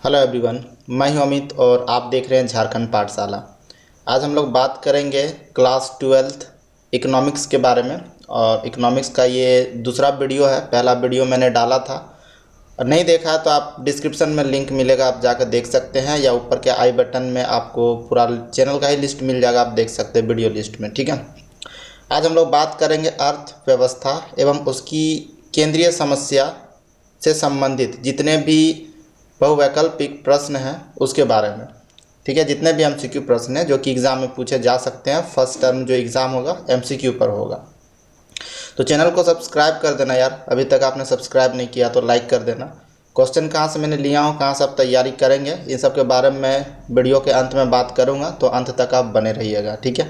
Hello everyone, मैं हूं अमित और आप देख रहे हैं झारखंड पाठशाला। आज हम लोग बात करेंगे क्लास 12th इकोनॉमिक्स के बारे में। और इकोनॉमिक्स का ये दूसरा वीडियो है। पहला वीडियो मैंने डाला था और नहीं देखा है तो आप डिस्क्रिप्शन में लिंक मिलेगा, आप जाकर देख सकते हैं, या ऊपर के आई बटन में आपको पूरा चैनल का ही लिस्ट मिल जाएगा, आप देख सकते हैं वीडियो लिस्ट में। ठीक है, आज हम लोग बात करेंगे अर्थव्यवस्था एवं उसकी केंद्रीय समस्या से संबंधित जितने भी बहुवैकल्पिक प्रश्न हैं उसके बारे में। ठीक है, जितने भी एमसीक्यू प्रश्न हैं जो कि एग्ज़ाम में पूछे जा सकते हैं, फर्स्ट टर्म जो एग्ज़ाम होगा एमसीक्यू पर होगा। तो चैनल को सब्सक्राइब कर देना यार, अभी तक आपने सब्सक्राइब नहीं किया तो लाइक कर देना। क्वेश्चन कहाँ से मैंने लिया हूँ, कहाँ से आप तैयारी करेंगे, इन सब के बारे में मैं वीडियो के अंत में बात करूँगा, तो अंत तक आप बने रहिएगा। ठीक है,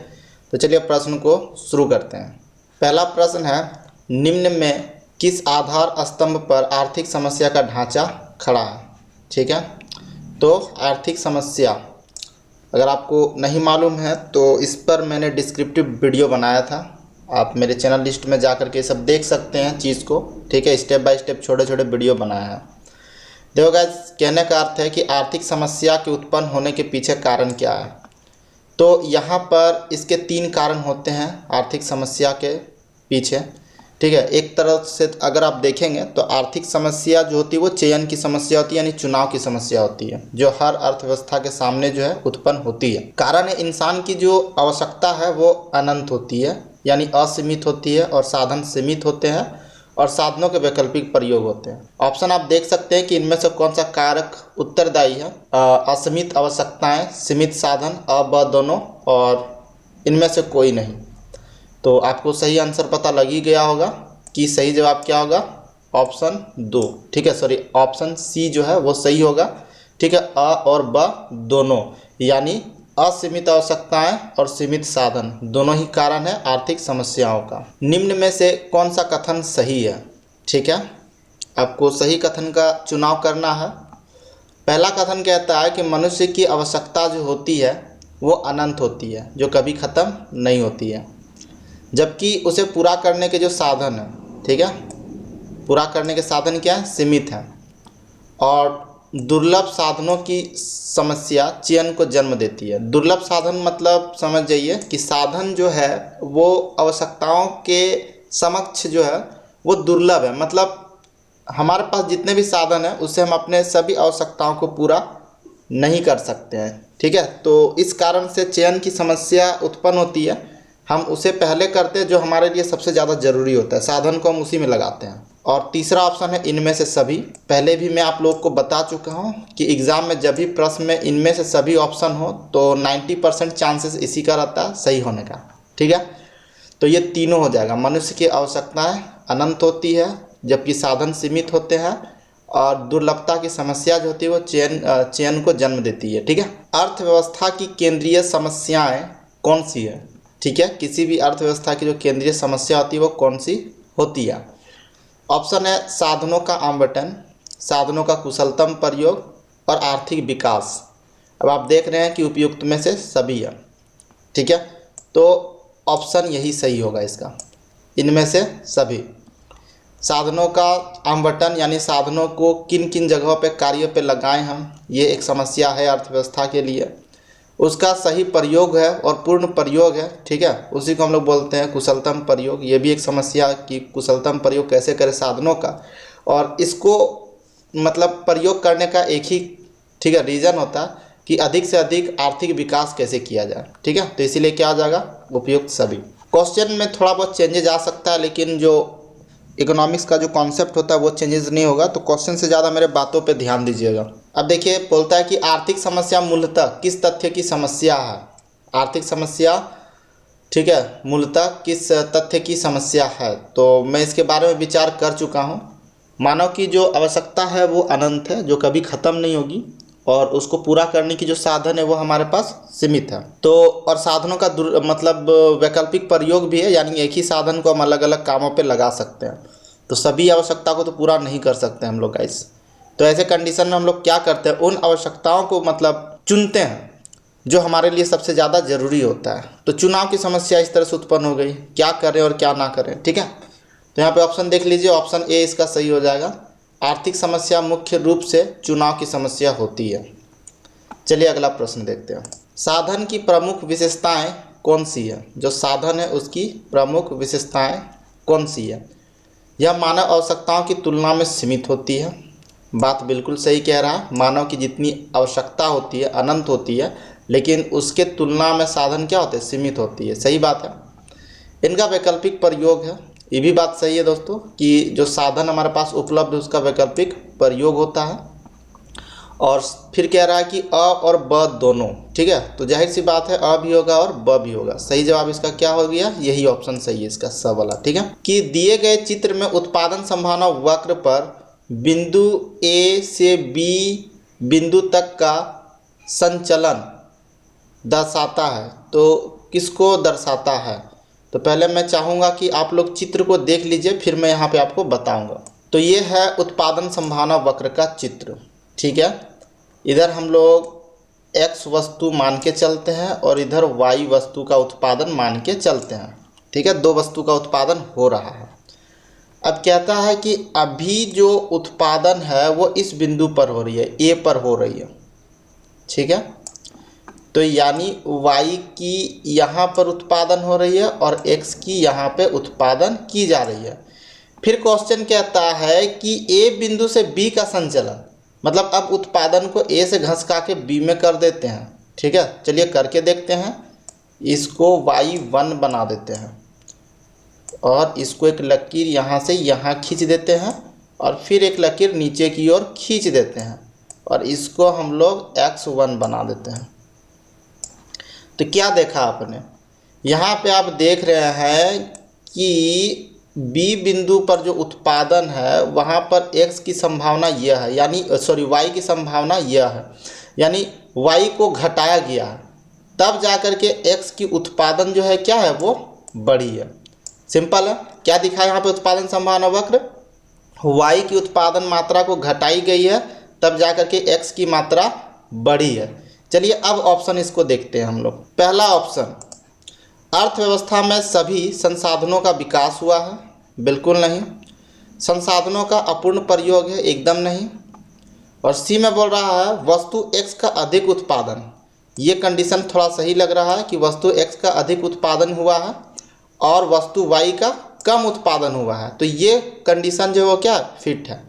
तो चलिए प्रश्न को शुरू करते हैं। पहला प्रश्न है, निम्न में किस आधार स्तंभ पर आर्थिक समस्या का ढांचा खड़ा है। ठीक है, तो आर्थिक समस्या अगर आपको नहीं मालूम है तो इस पर मैंने डिस्क्रिप्टिव वीडियो बनाया था, आप मेरे चैनल लिस्ट में जाकर के सब देख सकते हैं चीज़ को। ठीक है, स्टेप बाय स्टेप छोटे छोटे वीडियो बनाया है। देखो गाइस, कहने का अर्थ है कि आर्थिक समस्या के उत्पन्न होने के पीछे कारण क्या है। तो यहाँ पर इसके 3 कारण होते हैं आर्थिक समस्या के पीछे। ठीक है, एक तरह से अगर आप देखेंगे तो आर्थिक समस्या जो होती है वो चयन की समस्या होती है, यानी चुनाव की समस्या होती है, जो हर अर्थव्यवस्था के सामने जो है उत्पन्न होती है। कारण है, इंसान की जो आवश्यकता है वो अनंत होती है, यानी असीमित होती है, और साधन सीमित होते हैं और साधनों के वैकल्पिक प्रयोग होते हैं। ऑप्शन आप देख सकते हैं कि इनमें से कौन सा कारक उत्तरदायी है। असीमित आवश्यकताएं, सीमित साधन, अ ब दोनों, और इनमें से कोई नहीं। तो आपको सही आंसर पता लग ही गया होगा कि सही जवाब क्या होगा, ऑप्शन 2। ठीक है, सॉरी, ऑप्शन सी जो है वो सही होगा। ठीक है, अ और ब दोनों, यानी असीमित आवश्यकताएं और सीमित साधन दोनों ही कारण है आर्थिक समस्याओं का। निम्न में से कौन सा कथन सही है। ठीक है, आपको सही कथन का चुनाव करना है। पहला कथन कहता है कि मनुष्य की आवश्यकता जो होती है वो अनंत होती है, जो कभी ख़त्म नहीं होती है, जबकि उसे पूरा करने के जो साधन है, ठीक है, पूरा करने के साधन क्या है, सीमित है। और दुर्लभ साधनों की समस्या चयन को जन्म देती है। दुर्लभ साधन मतलब समझ जाइए कि साधन जो है वो आवश्यकताओं के समक्ष जो है वो दुर्लभ है, मतलब हमारे पास जितने भी साधन हैं उससे हम अपने सभी आवश्यकताओं को पूरा नहीं कर सकते हैं। ठीक है, तो इस कारण से चयन की समस्या उत्पन्न होती है। हम उसे पहले करते हैं जो हमारे लिए सबसे ज़्यादा ज़रूरी होता है, साधन को हम उसी में लगाते हैं। और तीसरा ऑप्शन है इनमें से सभी। पहले भी मैं आप लोगों को बता चुका हूँ कि एग्ज़ाम में जब भी प्रश्न में इनमें से सभी ऑप्शन हो तो 90% चांसेस इसी का रहता है सही होने का। ठीक है, तो ये तीनों हो जाएगा। मनुष्य की आवश्यकताएँ अनंत होती है जबकि साधन सीमित होते हैं, और दुर्लभता की समस्या जो होती है वो चयन को जन्म देती है। ठीक है, अर्थव्यवस्था की केंद्रीय समस्याएँ कौन सी है। ठीक है, किसी भी अर्थव्यवस्था की जो केंद्रीय समस्या होती है वो कौन सी होती है। ऑप्शन है साधनों का आवंटन, साधनों का कुशलतम प्रयोग और आर्थिक विकास। अब आप देख रहे हैं कि उपयुक्त में से सभी है। ठीक है, तो ऑप्शन यही सही होगा इसका, इनमें से सभी। साधनों का आवंटन यानी साधनों को किन किन जगहों पे कार्यों पे लगाएं हम, ये एक समस्या है अर्थव्यवस्था के लिए। उसका सही प्रयोग है और पूर्ण प्रयोग है। ठीक है, उसी को हम लोग बोलते हैं कुशलतम प्रयोग। ये भी एक समस्या कि कुशलतम प्रयोग कैसे करें साधनों का, और इसको मतलब प्रयोग करने का एक ही, ठीक है, रीज़न होता है कि अधिक से अधिक आर्थिक विकास कैसे किया जाए। ठीक है, तो इसीलिए क्या आ जाएगा, उपयुक्त सभी। क्वेश्चन में थोड़ा बहुत चेंजेज आ सकता है, लेकिन जो इकोनॉमिक्स का जो कॉन्सेप्ट होता है वो चेंजेस नहीं होगा, तो क्वेश्चन से ज़्यादा मेरे बातों पे ध्यान दीजिएगा। अब देखिए, बोलता है कि आर्थिक समस्या मूलतः किस तथ्य की समस्या है। आर्थिक समस्या, ठीक है, मूलतः किस तथ्य की समस्या है, तो मैं इसके बारे में विचार कर चुका हूँ। मानव की जो आवश्यकता है वो अनंत है, जो कभी ख़त्म नहीं होगी, और उसको पूरा करने की जो साधन है वो हमारे पास सीमित है। तो और साधनों का मतलब वैकल्पिक प्रयोग भी है, यानी एक ही साधन को हम अलग अलग कामों पे लगा सकते हैं। तो सभी आवश्यकता को तो पूरा नहीं कर सकते हम लोग गाइस। तो ऐसे कंडीशन में हम लोग क्या करते हैं, उन आवश्यकताओं को मतलब चुनते हैं जो हमारे लिए सबसे ज़्यादा ज़रूरी होता है। तो चुनाव की समस्या इस तरह से उत्पन्न हो गई, क्या करें और क्या ना करें। ठीक है, तो यहाँ पे ऑप्शन देख लीजिए, ऑप्शन ए इसका सही हो जाएगा। आर्थिक समस्या मुख्य रूप से चुनाव की समस्या होती है। चलिए अगला प्रश्न देखते हैं। साधन की प्रमुख विशेषताएं कौन सी है? जो साधन है उसकी प्रमुख विशेषताएं कौन सी है? यह मानव आवश्यकताओं की तुलना में सीमित होती है। बात बिल्कुल सही कह रहा है। मानव की जितनी आवश्यकता होती है अनंत होती है, लेकिन उसके तुलना में साधन क्या होते हैं? सीमित होती है। सही बात है। इनका वैकल्पिक प्रयोग है। ये भी बात सही है दोस्तों कि जो साधन हमारे पास उपलब्ध है उसका वैकल्पिक प्रयोग होता है। और फिर कह रहा है कि अ और ब दोनों, ठीक है, तो जाहिर सी बात है अ भी होगा और ब भी होगा। सही जवाब इसका क्या हो गया? यही ऑप्शन सही है इसका, स वाला, ठीक है। कि दिए गए चित्र में उत्पादन संभावना वक्र पर बिंदु ए से बी बिंदु तक का संचलन दर्शाता है, तो किसको दर्शाता है? तो पहले मैं चाहूँगा कि आप लोग चित्र को देख लीजिए, फिर मैं यहाँ पे आपको बताऊँगा। तो ये है उत्पादन संभावना वक्र का चित्र, ठीक है। इधर हम लोग x वस्तु मान के चलते हैं और इधर y वस्तु का उत्पादन मान के चलते हैं, ठीक है। दो वस्तु का उत्पादन हो रहा है। अब कहता है कि अभी जो उत्पादन है वो इस बिंदु पर हो रही है, ए पर हो रही है, ठीक है। तो यानी y की यहाँ पर उत्पादन हो रही है और x की यहाँ पे उत्पादन की जा रही है। फिर क्वेश्चन कहता है कि a बिंदु से b का संचलन, मतलब अब उत्पादन को a से घसका के b में कर देते हैं, ठीक है। चलिए करके देखते हैं। इसको y1 बना देते हैं और इसको एक लकीर यहाँ से यहाँ खींच देते हैं और फिर एक लकीर नीचे की ओर खींच देते हैं और इसको हम लोग x1 बना देते हैं। तो क्या देखा आपने? यहाँ पे आप देख रहे हैं कि B बिंदु पर जो उत्पादन है वहाँ पर x की संभावना यह है, यानी y की संभावना यह है, यानी y को घटाया गया है, तब जाकर के x की उत्पादन जो है क्या है वो बढ़ी है। सिंपल है। क्या दिखा यहाँ पे उत्पादन संभावना वक्र? y की उत्पादन मात्रा को घटाई गई है, तब जाकर के x की मात्रा बढ़ी है। चलिए अब ऑप्शन इसको देखते हैं हम लोग। पहला ऑप्शन, अर्थव्यवस्था में सभी संसाधनों का विकास हुआ है, बिल्कुल नहीं। संसाधनों का अपूर्ण प्रयोग है, एकदम नहीं। और सी में बोल रहा है वस्तु x का अधिक उत्पादन, ये कंडीशन थोड़ा सही लग रहा है कि वस्तु x का अधिक उत्पादन हुआ है और वस्तु y का कम उत्पादन हुआ है, तो ये कंडीशन जो है वो क्या फिट है।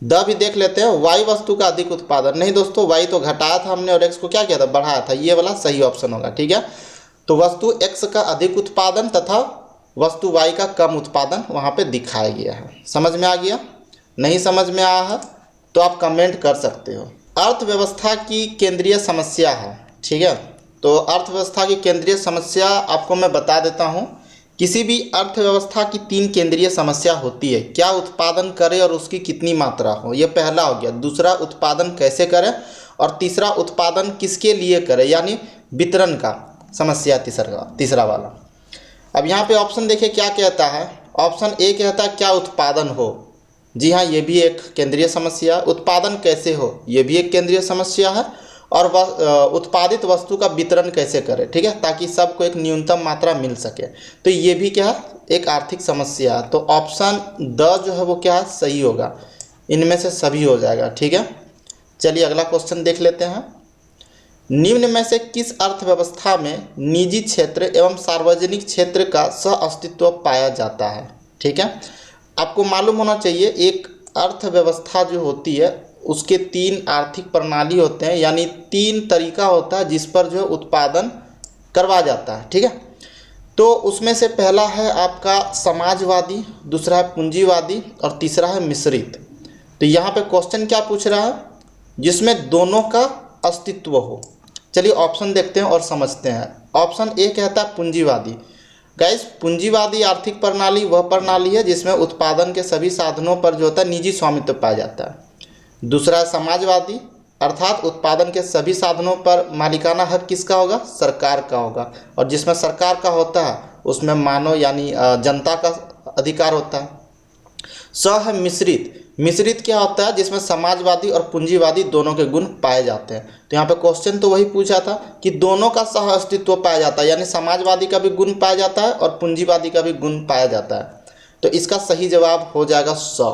द भी देख लेते हैं, y वस्तु का अधिक उत्पादन, नहीं दोस्तों, y तो घटाया था हमने और x को क्या किया था? बढ़ाया था। ये वाला सही ऑप्शन होगा, ठीक है। तो वस्तु x का अधिक उत्पादन तथा वस्तु y का कम उत्पादन वहाँ पे दिखाया गया है। समझ में आ गया? नहीं समझ में आया है तो आप कमेंट कर सकते हो। अर्थव्यवस्था की केंद्रीय समस्या है, ठीक है। तो अर्थव्यवस्था की केंद्रीय समस्या आपको मैं बता देता हूँ। किसी भी अर्थव्यवस्था की 3 केंद्रीय समस्या होती है। क्या उत्पादन करे और उसकी कितनी मात्रा हो, ये पहला हो गया। दूसरा, उत्पादन कैसे करें, और तीसरा, उत्पादन किसके लिए करें, यानी वितरण का समस्या तीसरा वाला। अब यहाँ पे ऑप्शन देखिए क्या कहता है। ऑप्शन ए कहता है क्या उत्पादन हो, जी हाँ, ये भी एक केंद्रीय समस्या। उत्पादन कैसे हो, ये भी एक केंद्रीय समस्या है। और उत्पादित वस्तु का वितरण कैसे करें, ठीक है, ताकि सबको एक न्यूनतम मात्रा मिल सके, तो ये भी क्या है? एक आर्थिक समस्या। तो ऑप्शन द जो है वो क्या है? सही होगा। इनमें से सभी हो जाएगा, ठीक है। चलिए अगला क्वेश्चन देख लेते हैं। निम्न में से किस अर्थव्यवस्था में निजी क्षेत्र एवं सार्वजनिक क्षेत्र का सह अस्तित्व पाया जाता है, ठीक है। आपको मालूम होना चाहिए एक अर्थव्यवस्था जो होती है उसके 3 आर्थिक प्रणाली होते हैं, यानी 3 तरीका होता है जिस पर जो उत्पादन करवा जाता है, ठीक है। तो उसमें से पहला है आपका समाजवादी, दूसरा है पूंजीवादी और तीसरा है मिश्रित। तो यहाँ पे क्वेश्चन क्या पूछ रहा है? जिसमें दोनों का अस्तित्व हो। चलिए ऑप्शन देखते हैं और समझते हैं। ऑप्शन ए कहता है पूंजीवादी। गाइस, पूंजीवादी आर्थिक प्रणाली वह प्रणाली है जिसमें उत्पादन के सभी साधनों पर जो होता है निजी स्वामित्व पाया जाता है। दूसरा है समाजवादी, अर्थात उत्पादन के सभी साधनों पर मालिकाना हक किसका होगा? सरकार का होगा। और जिसमें सरकार का होता है उसमें मानव यानी जनता का अधिकार होता है। स है मिश्रित। मिश्रित क्या होता है? जिसमें समाजवादी और पूंजीवादी दोनों के गुण पाए जाते हैं। तो यहाँ पे क्वेश्चन तो वही पूछा था कि दोनों का सह अस्तित्व पाया जाता है, यानी समाजवादी का भी गुण पाया जाता है और पूंजीवादी का भी गुण पाया जाता है। तो इसका सही जवाब हो जाएगा स,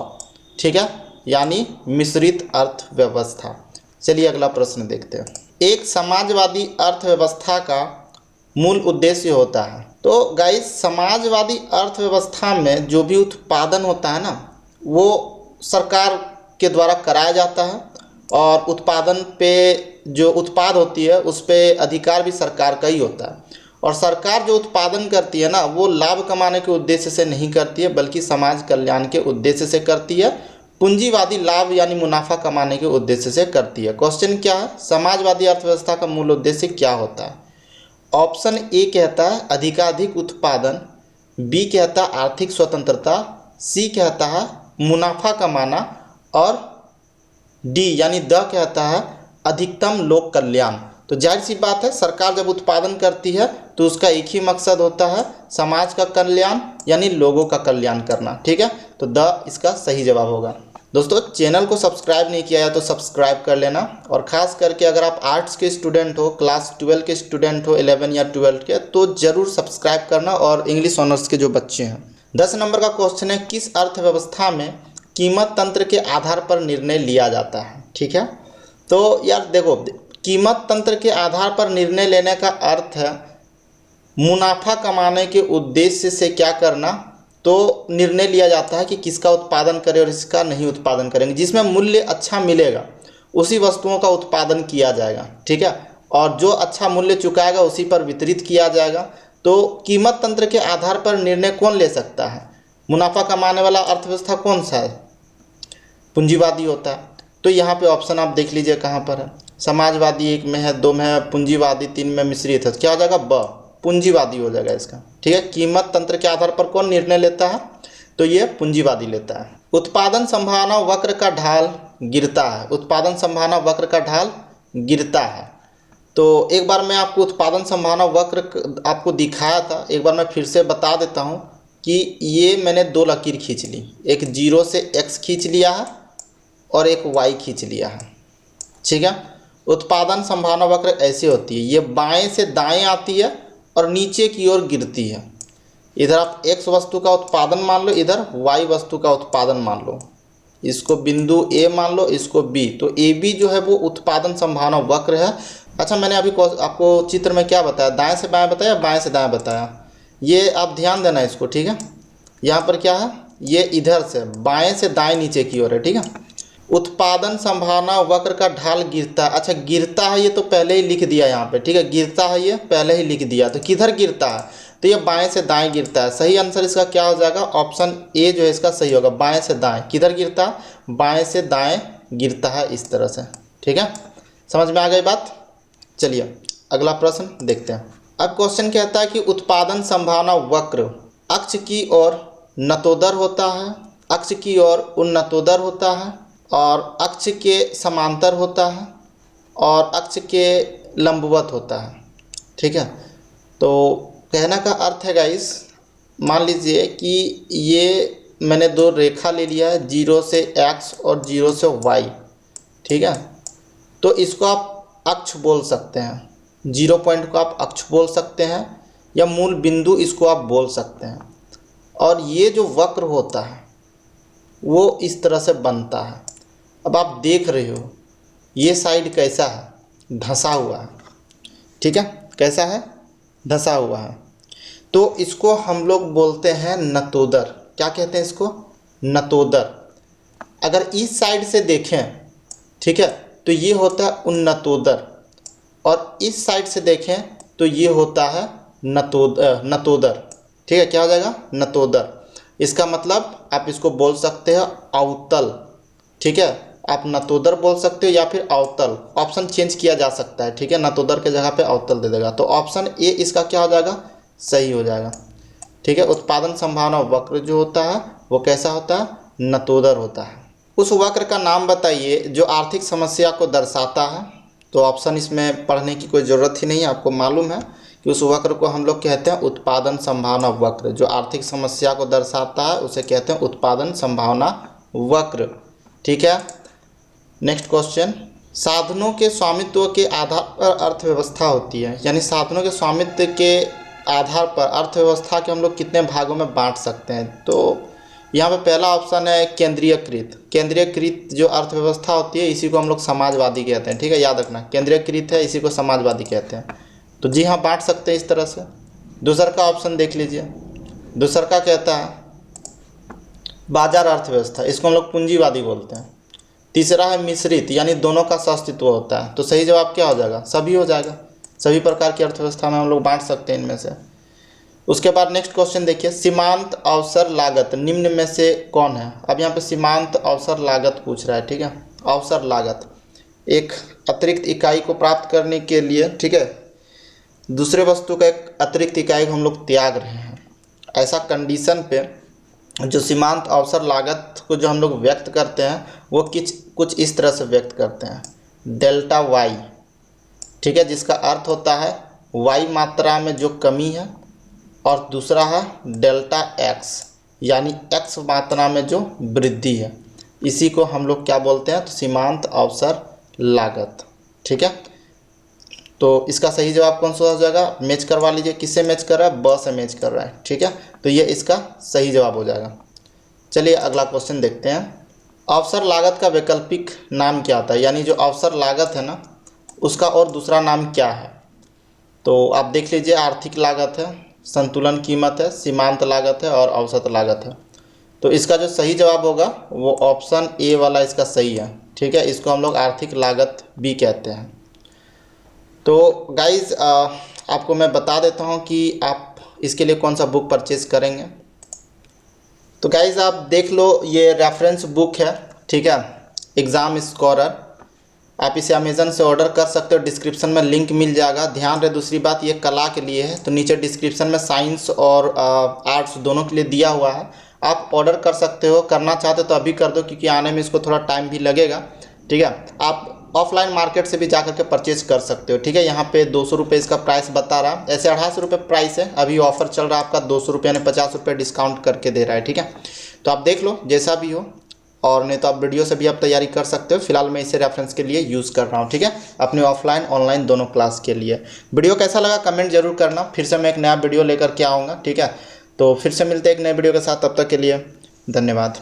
ठीक है। यानी मिश्रित अर्थव्यवस्था। चलिए अगला प्रश्न देखते हैं। एक समाजवादी अर्थव्यवस्था का मूल उद्देश्य होता है। तो गाइस, समाजवादी अर्थव्यवस्था में जो भी उत्पादन होता है ना, वो सरकार के द्वारा कराया जाता है और उत्पादन पे जो उत्पाद होती है उस पे अधिकार भी सरकार का ही होता है। और सरकार जो उत्पादन करती है ना, वो लाभ कमाने के उद्देश्य से नहीं करती है, बल्कि समाज कल्याण के उद्देश्य से करती है। पूंजीवादी लाभ यानी मुनाफा कमाने के उद्देश्य से करती है। क्वेश्चन क्या है, समाजवादी अर्थव्यवस्था का मूल उद्देश्य क्या होता है? ऑप्शन ए कहता है अधिकाधिक उत्पादन, बी कहता है आर्थिक स्वतंत्रता, सी कहता है मुनाफा कमाना और डी यानी द कहता है अधिकतम लोक कल्याण। तो जाहिर सी बात है, सरकार जब उत्पादन करती है तो उसका एक ही मकसद होता है, समाज का कल्याण यानी लोगों का कल्याण करना। ठीक है, तो द इसका सही जवाब होगा। दोस्तों, चैनल को सब्सक्राइब नहीं किया है तो सब्सक्राइब कर लेना, और ख़ास करके अगर आप आर्ट्स के स्टूडेंट हो, क्लास 12 के स्टूडेंट हो, 11 या 12 के, तो ज़रूर सब्सक्राइब करना। और इंग्लिश ऑनर्स के जो बच्चे हैं, 10 नंबर का क्वेश्चन है, किस अर्थव्यवस्था में कीमत तंत्र के आधार पर निर्णय लिया जाता है? ठीक है, तो यार देखो, कीमत तंत्र के आधार पर निर्णय लेने का अर्थ है मुनाफा कमाने के उद्देश्य से क्या करना, तो निर्णय लिया जाता है कि किसका उत्पादन करें और इसका नहीं उत्पादन करेंगे। जिसमें मूल्य अच्छा मिलेगा उसी वस्तुओं का उत्पादन किया जाएगा। ठीक है, और जो अच्छा मूल्य चुकाएगा उसी पर वितरित किया जाएगा। तो कीमत तंत्र के आधार पर निर्णय कौन ले सकता है? मुनाफा कमाने वाला अर्थव्यवस्था कौन सा है? पूंजीवादी होता है। तो यहाँ पे ऑप्शन आप देख लीजिए कहाँ पर है। समाजवादी एक में है, 2 में है पूंजीवादी, 3 में मिश्रित है। क्या हो जाएगा? ब, पूंजीवादी हो जाएगा इसका। ठीक है, कीमत तंत्र के आधार पर कौन निर्णय लेता है? तो ये पूंजीवादी लेता है। उत्पादन संभावना वक्र का ढाल गिरता है। उत्पादन संभावना वक्र का ढाल गिरता है। तो एक बार मैं आपको उत्पादन संभावना वक्र आपको दिखाया था, एक बार मैं फिर से बता देता हूँ कि ये मैंने 2 लकीर खींच ली, एक 0 से x खींच लिया है और एक y खींच लिया है। ठीक है, उत्पादन संभावना वक्र ऐसे होती है, ये बाएं से दाएं आती है और नीचे की ओर गिरती है। इधर आप x वस्तु का उत्पादन मान लो, इधर y वस्तु का उत्पादन मान लो, इसको बिंदु A मान लो, इसको B। तो AB जो है वो उत्पादन संभावना वक्र है। अच्छा, मैंने अभी आपको चित्र में क्या बताया, दाएं से बाएं बताया, बाएं से दाएं बताया, ये आप ध्यान देना इसको। ठीक है, यहाँ पर क्या है, ये इधर से बाएं से दाएं नीचे की ओर है। ठीक है, उत्पादन संभावना वक्र का ढाल गिरता है। अच्छा, गिरता है ये तो पहले ही लिख दिया यहाँ पे। ठीक है, गिरता है ये पहले ही लिख दिया। तो किधर गिरता है? तो ये बाएं से दाएं गिरता है। सही आंसर इसका क्या हो जाएगा? ऑप्शन ए जो है इसका सही होगा, बाएं से दाएं। किधर गिरता है? बाएं से दाएं गिरता है, इस तरह से। ठीक है, समझ में आ गई बात? चलिए अगला प्रश्न देखते हैं। अब क्वेश्चन कहता है कि उत्पादन संभावना वक्र अक्ष की ओर नतोदर होता है, अक्ष की ओर उन्नतोदर होता है, और अक्ष के समांतर होता है, और अक्ष के लंबवत होता है। ठीक है, तो कहने का अर्थ है गाइस, मान लीजिए कि ये मैंने 2 रेखा ले लिया है, 0 से x और 0 से y। ठीक है, तो इसको आप अक्ष बोल सकते हैं, 0 पॉइंट को आप अक्ष बोल सकते हैं, या मूल बिंदु इसको आप बोल सकते हैं। और ये जो वक्र होता है वो इस तरह से बनता है। अब आप देख रहे हो ये साइड कैसा है? धंसा हुआ है। ठीक है, कैसा है? धंसा हुआ है। तो इसको हम लोग बोलते हैं नतोदर। क्या कहते हैं इसको? नतोदर। अगर इस साइड से देखें, ठीक है, तो ये होता है उन्नतोदर, और इस साइड से देखें तो ये होता है नतोदर। ठीक है, क्या हो जाएगा? नतोदर। इसका मतलब आप इसको बोल सकते हैं अवतल। ठीक है, आप नतोदर बोल सकते हो या फिर अवतल, ऑप्शन चेंज किया जा सकता है। ठीक है, नतोदर के जगह पे अवतल दे देगा। तो ऑप्शन ए इसका क्या हो जाएगा? सही हो जाएगा। ठीक है, उत्पादन संभावना वक्र जो होता है वो कैसा होता है? नतोदर होता है। उस वक्र का नाम बताइए जो आर्थिक समस्या को दर्शाता है। तो ऑप्शन इसमें पढ़ने की कोई ज़रूरत ही नहीं है, आपको मालूम है कि उस वक्र को हम लोग कहते हैं उत्पादन संभावना वक्र। जो आर्थिक समस्या को दर्शाता है उसे कहते हैं उत्पादन संभावना वक्र। ठीक है, नेक्स्ट क्वेश्चन। साधनों के स्वामित्व के आधार पर अर्थव्यवस्था होती है, यानी साधनों के स्वामित्व के आधार पर अर्थव्यवस्था के हम लोग कितने भागों में बांट सकते हैं? तो यहाँ पे पहला ऑप्शन है केंद्रीयकृत। केंद्रीयकृत जो अर्थव्यवस्था होती है इसी को हम लोग समाजवादी कहते हैं, ठीक है, याद रखना, केंद्रीयकृत है इसी को समाजवादी कहते हैं। तो जी हाँ, बांट सकते हैं इस तरह से। दूसरा का ऑप्शन देख लीजिए, दूसरा का कहता है बाजार अर्थव्यवस्था, इसको हम लोग पूंजीवादी बोलते हैं। तीसरा है मिश्रित, यानी दोनों का अस्तित्व होता है। तो सही जवाब क्या हो जाएगा? सभी हो जाएगा। सभी प्रकार की अर्थव्यवस्था में हम लोग बांट सकते हैं इनमें से। उसके बाद नेक्स्ट क्वेश्चन देखिए, सीमांत अवसर लागत निम्न में से कौन है? अब यहाँ पे सीमांत अवसर लागत पूछ रहा है, ठीक है। अवसर लागत एक अतिरिक्त इकाई को प्राप्त करने के लिए, ठीक है, दूसरे वस्तु का एक अतिरिक्त इकाई को हम लोग त्याग रहे हैं, ऐसा कंडीशन पे जो सीमांत अवसर लागत को जो हम लोग व्यक्त करते हैं वो कुछ इस तरह से व्यक्त करते हैं, डेल्टा वाई, ठीक है, जिसका अर्थ होता है वाई मात्रा में जो कमी है, और दूसरा है डेल्टा एक्स, यानी एक्स मात्रा में जो वृद्धि है। इसी को हम लोग क्या बोलते हैं? तो सीमांत अवसर लागत, ठीक है। तो इसका सही जवाब कौन सा हो जाएगा? मैच करवा लीजिए, किससे मैच कर रहा है? ब से मैच कर रहा है, ठीक है। तो ये इसका सही जवाब हो जाएगा। चलिए अगला क्वेश्चन देखते हैं, अवसर लागत का वैकल्पिक नाम क्या होता है? यानी जो अवसर लागत है ना, उसका और दूसरा नाम क्या है? तो आप देख लीजिए, आर्थिक लागत है, संतुलन कीमत है, सीमांत लागत है और औसत लागत है। तो इसका जो सही जवाब होगा वो ऑप्शन ए वाला इसका सही है, ठीक है। इसको हम लोग आर्थिक लागत भी कहते हैं। तो गाइज़ आपको मैं बता देता हूँ कि आप इसके लिए कौन सा बुक परचेज़ करेंगे। तो गाइज़ आप देख लो, ये रेफरेंस बुक है, ठीक है, एग्ज़ाम स्कोरर। आप इसे अमेज़न से ऑर्डर कर सकते हो, डिस्क्रिप्शन में लिंक मिल जाएगा। ध्यान रहे दूसरी बात, ये कला के लिए है, तो नीचे डिस्क्रिप्शन में साइंस और आर्ट्स दोनों के लिए दिया हुआ है। आप ऑर्डर कर सकते हो, करना चाहते तो अभी कर दो, क्योंकि आने में इसको थोड़ा टाइम भी लगेगा, ठीक है। आप ऑफलाइन मार्केट से भी जा करके परचेज कर सकते हो, ठीक है। यहाँ पे 200 रुपये इसका प्राइस बता रहा, ऐसे 250 रुपये प्राइस है, अभी ऑफर चल रहा है आपका 200 रुपये यानी 50 रुपये डिस्काउंट करके दे रहा है, ठीक है। तो आप देख लो जैसा भी हो, और नहीं तो आप वीडियो से भी आप तैयारी कर सकते हो। फिलहाल मैं इसे रेफरेंस के लिए यूज़ कर रहा हूँ, ठीक है, अपने ऑफलाइन ऑनलाइन दोनों क्लास के लिए। वीडियो कैसा लगा कमेंट जरूर करना, फिर से मैं एक नया वीडियो लेकर के आऊँगा, ठीक है। तो फिर से मिलते हैं एक नए वीडियो के साथ, तब तक के लिए धन्यवाद।